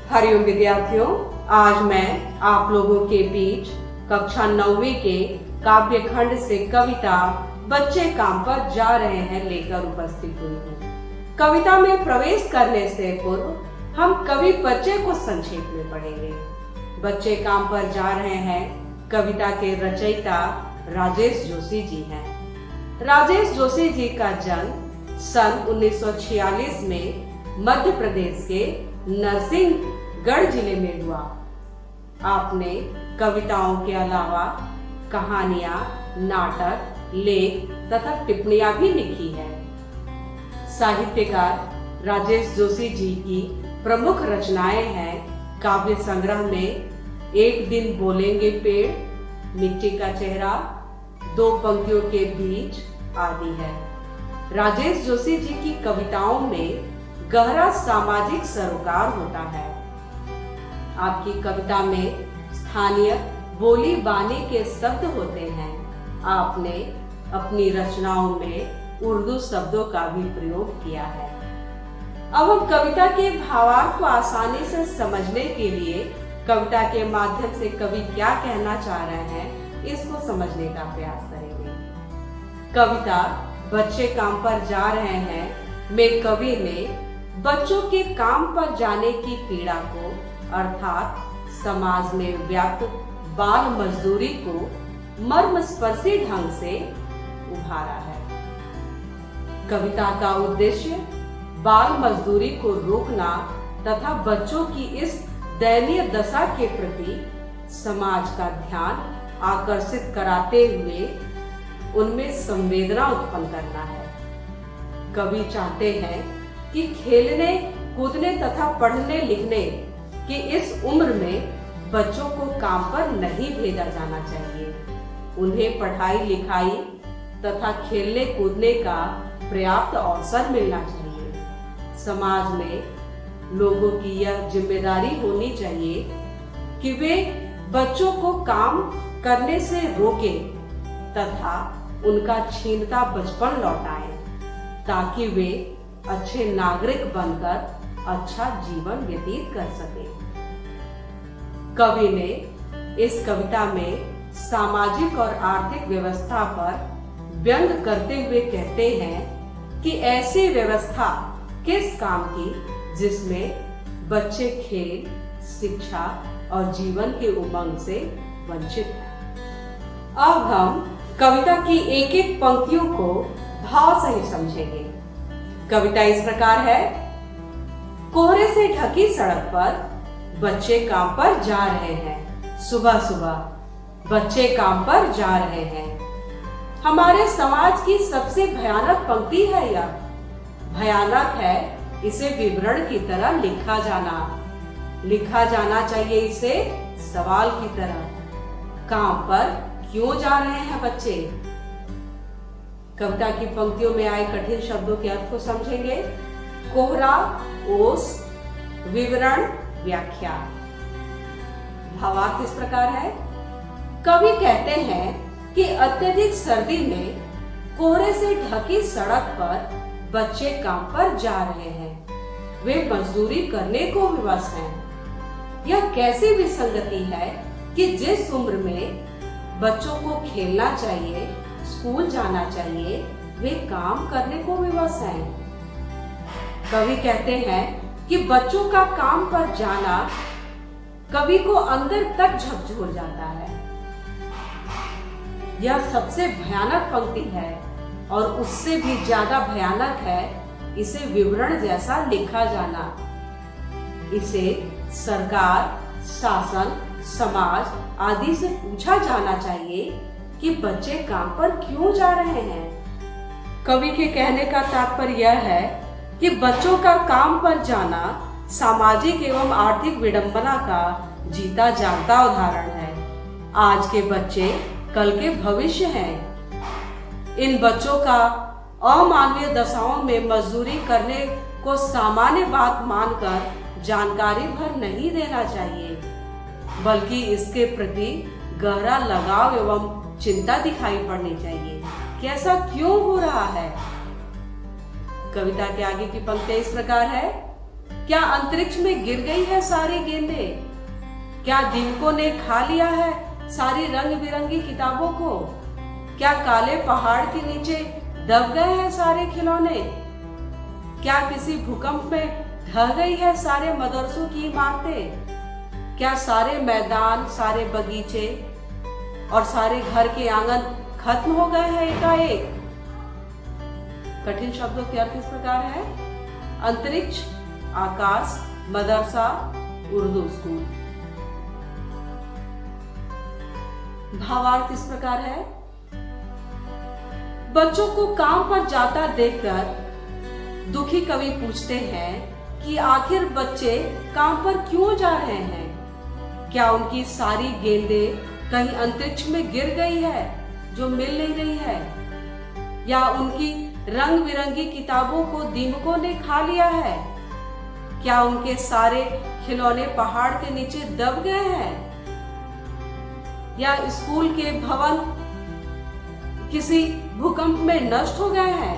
हरिओम विद्यार्थियों, आज मैं आप लोगों के बीच कक्षा 9वीं के काव्य खंड से कविता बच्चे काम पर जा रहे हैं लेकर उपस्थित हुई हूँ। कविता में प्रवेश करने से पूर्व हम कवि बच्चे को संक्षेप में पढ़ेंगे। बच्चे काम पर जा रहे हैं कविता के रचयिता राजेश जोशी जी हैं। राजेश जोशी जी का जन्म सन 1946 में मध्य प्रदेश के नरसिंहगढ़ जिले में हुआ। आपने कविताओं के अलावा कहानियां, नाटक, लेख तथा टिप्पणियां भी लिखी है। साहित्यकार राजेश जोशी जी की प्रमुख रचनाएं हैं काव्य संग्रह में एक दिन बोलेंगे पेड़, मिट्टी का चेहरा, दो पंक्तियों के बीच आदि है। राजेश जोशी जी की कविताओं में गहरा सामाजिक सरोकार होता है। आपकी कविता में स्थानीय बोली बानी के शब्द होते हैं। आपने अपनी रचनाओं में उर्दू शब्दों का भी प्रयोग किया है। अब हम कविता के भावार्थ को आसानी से समझने के लिए कविता के माध्यम से कवि क्या कहना चाह रहे हैं इसको समझने का प्रयास करेंगे। कविता बच्चे काम पर जा रहे हैं में कवि ने बच्चों के काम पर जाने की पीड़ा को अर्थात समाज में व्याप्त बाल मजदूरी को मर्मस्पर्शी ढंग से उभारा है। कविता का उद्देश्य बाल मजदूरी को रोकना तथा बच्चों की इस दयनीय दशा के प्रति समाज का ध्यान आकर्षित कराते हुए उनमें संवेदना उत्पन्न करना है। कवि चाहते हैं कि खेलने, कूदने तथा पढ़ने लिखने की इस उम्र में बच्चों को काम पर नहीं भेजा जाना चाहिए। उन्हें पढ़ाई लिखाई तथा खेलने कूदने का पर्याप्त अवसर मिलना चाहिए। समाज में लोगों की यह जिम्मेदारी होनी चाहिए कि वे बच्चों को काम करने से रोकें तथा उनका छीनता बचपन लौटाएं ताकि वे अच्छे नागरिक बनकर अच्छा जीवन व्यतीत कर सकें। कवि ने इस कविता में सामाजिक और आर्थिक व्यवस्था पर व्यंग करते हुए कहते हैं कि ऐसी व्यवस्था किस काम की जिसमें बच्चे खेल, शिक्षा और जीवन के उमंग से वंचित हैं। अब हम कविता की एक एक पंक्तियों को भाव सहित समझेंगे। कविता इस प्रकार है। कोहरे से ढकी सड़क पर बच्चे काम पर जा रहे हैं। सुबह सुबह बच्चे काम पर जा रहे हैं। हमारे समाज की सबसे भयानक पंक्ति है यह। भयानक है इसे विवरण की तरह लिखा जाना चाहिए इसे सवाल की तरह। काम पर क्यों जा रहे हैं बच्चे? कविता की पंक्तियों में आए कठिन शब्दों के अर्थ को समझेंगे। कोहरा, ओस, विवरण, व्याख्या। भावार्थ इस प्रकार है। कवि कहते हैं कि अत्यधिक सर्दी में कोहरे से ढकी सड़क पर बच्चे काम पर जा रहे हैं। वे मजदूरी करने को विवश हैं। यह कैसी विसंगति है कि जिस उम्र में बच्चों को खेलना चाहिए, स्कूल जाना चाहिए, वे काम करने को विवश हैं। कवि कहते हैं कि बच्चों का काम पर जाना कवि को अंदर तक झकझोर जाता है। यह सबसे भयानक पंक्ति है और उससे भी ज्यादा भयानक है इसे विवरण जैसा लिखा जाना। इसे सरकार, शासन, समाज आदि से पूछा जाना चाहिए कि बच्चे काम पर क्यों जा रहे हैं। कवि के कहने का तात्पर्य यह है कि बच्चों का काम पर जाना सामाजिक एवं आर्थिक विडंबना का जीता जागता उदाहरण है। आज के बच्चे कल के भविष्य हैं। इन बच्चों का अमानवीय दशाओं में मजदूरी करने को सामान्य बात मानकर जानकारी भर नहीं देना चाहिए, बल्कि इसके प्रति गहरा लगाव एवं चिंता दिखाई पड़नी चाहिए कि ऐसा क्यों हो रहा है। कविता के आगे की पंक्ति इस प्रकार है। क्या अंतरिक्ष में गिर गई है सारी गेंदें? क्या दीमकों ने खा लिया है सारी रंग बिरंगी किताबों को? क्या काले पहाड़ के नीचे दब गए हैं सारे खिलौने? क्या किसी भूकंप में ढह गई है सारे मदरसों की इमारतें? क्या सारे मैदान, सारे बगीचे और सारे घर के आंगन खत्म हो गए हैं एकाएक? कठिन शब्दों के अर्थ इस प्रकार है: अंतरिक्ष, आकाश, मदरसा, उर्दू स्कूल। भावार्थ इस प्रकार है: बच्चों को काम पर जाता देखकर दुखी कवि पूछते हैं कि आखिर बच्चे काम पर क्यों जा रहे हैं? क्या उनकी सारी गेंदें कहीं अंतरिक्ष में गिर गई है जो मिल नहीं रही है? या उनकी रंग बिरंगी किताबों को दीमकों ने खा लिया है? क्या उनके सारे खिलौने पहाड़ के नीचे दब गए हैं? या स्कूल के भवन किसी भूकंप में नष्ट हो गए हैं?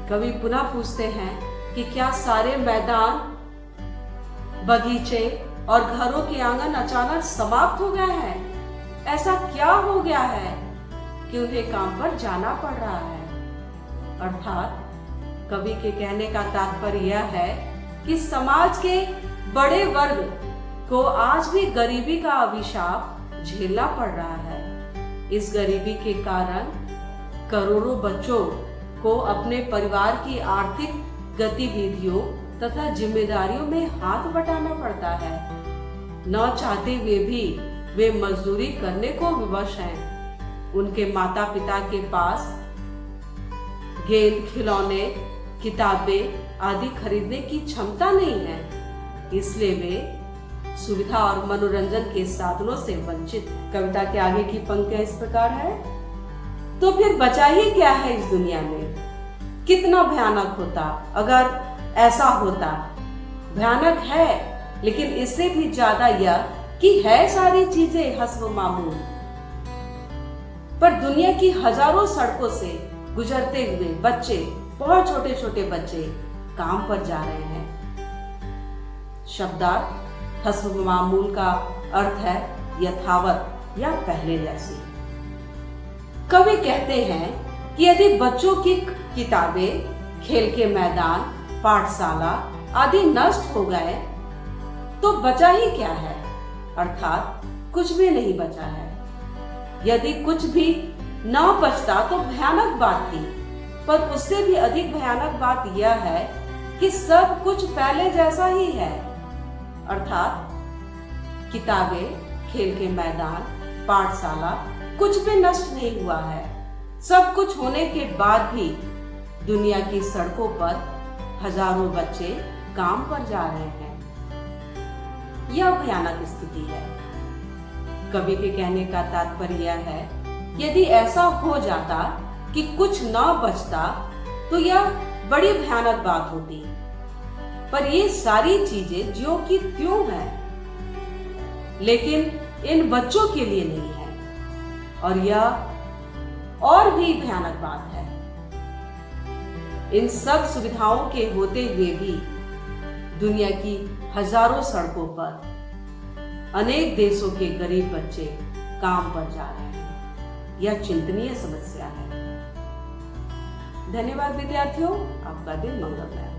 कवि पुनः पूछते हैं कि क्या सारे मैदान, बगीचे और घरों के आंगन अचानक समाप्त हो गए हैं? ऐसा क्या हो गया है कि उन्हें काम पर जाना पड़ रहा है? अर्थात कवि के कहने का तात्पर्य यह है कि समाज के बड़े वर्ग को आज भी गरीबी का अभिशाप झेलना पड़ रहा है। इस गरीबी के कारण करोड़ों बच्चों को अपने परिवार की आर्थिक गतिविधियों तथा जिम्मेदारियों में हाथ बटाना पड़ता है। न चाहते हुए भी वे मजदूरी करने को विवश हैं। उनके माता पिता के पास गेंद, खिलौने, किताबें आदि खरीदने की क्षमता नहीं है, इसलिए वे सुविधा और मनोरंजन के साधनों से वंचित हैं। कविता के आगे की पंक्तियां इस प्रकार है: तो फिर बचा ही क्या है इस दुनिया में? कितना भयानक होता अगर ऐसा होता। भयानक है, लेकिन इससे भी ज्यादा यह कि है सारी चीजें हस्ब मामूल। पर दुनिया की हजारों सड़कों से गुजरते हुए बच्चे, बहुत छोटे छोटे बच्चे काम पर जा रहे हैं। शब्दार्थ हस्ब मामूल का अर्थ है यथावत या पहले जैसी। कवि कहते हैं कि यदि बच्चों की किताबें, खेल के मैदान, पाठशाला आदि नष्ट हो गए तो बचा ही क्या है? अर्थात कुछ भी नहीं बचा है। यदि कुछ भी न बचता तो भयानक बात थी, पर उससे भी अधिक भयानक बात यह है कि सब कुछ पहले जैसा ही है। अर्थात किताबें, खेल के मैदान, पाठशाला कुछ भी नष्ट नहीं हुआ है। सब कुछ होने के बाद भी दुनिया की सड़कों पर हजारों बच्चे काम पर जा रहे हैं। यह भयानक स्थिति है। कवि के कहने का तात्पर्य यह है, यदि ऐसा हो जाता कि कुछ न बचता तो यह बड़ी भयानक बात होती। पर ये सारी चीजें ज्यों की त्यों हैं, लेकिन इन बच्चों के लिए नहीं है। और यह और भी भयानक बात है, इन सब सुविधाओं के होते हुए भी दुनिया की हजारों सड़कों पर अनेक देशों के गरीब बच्चे काम पर जा रहे हैं। यह चिंतनीय समस्या है। धन्यवाद विद्यार्थियों, आपका दिन मंगलमय हो।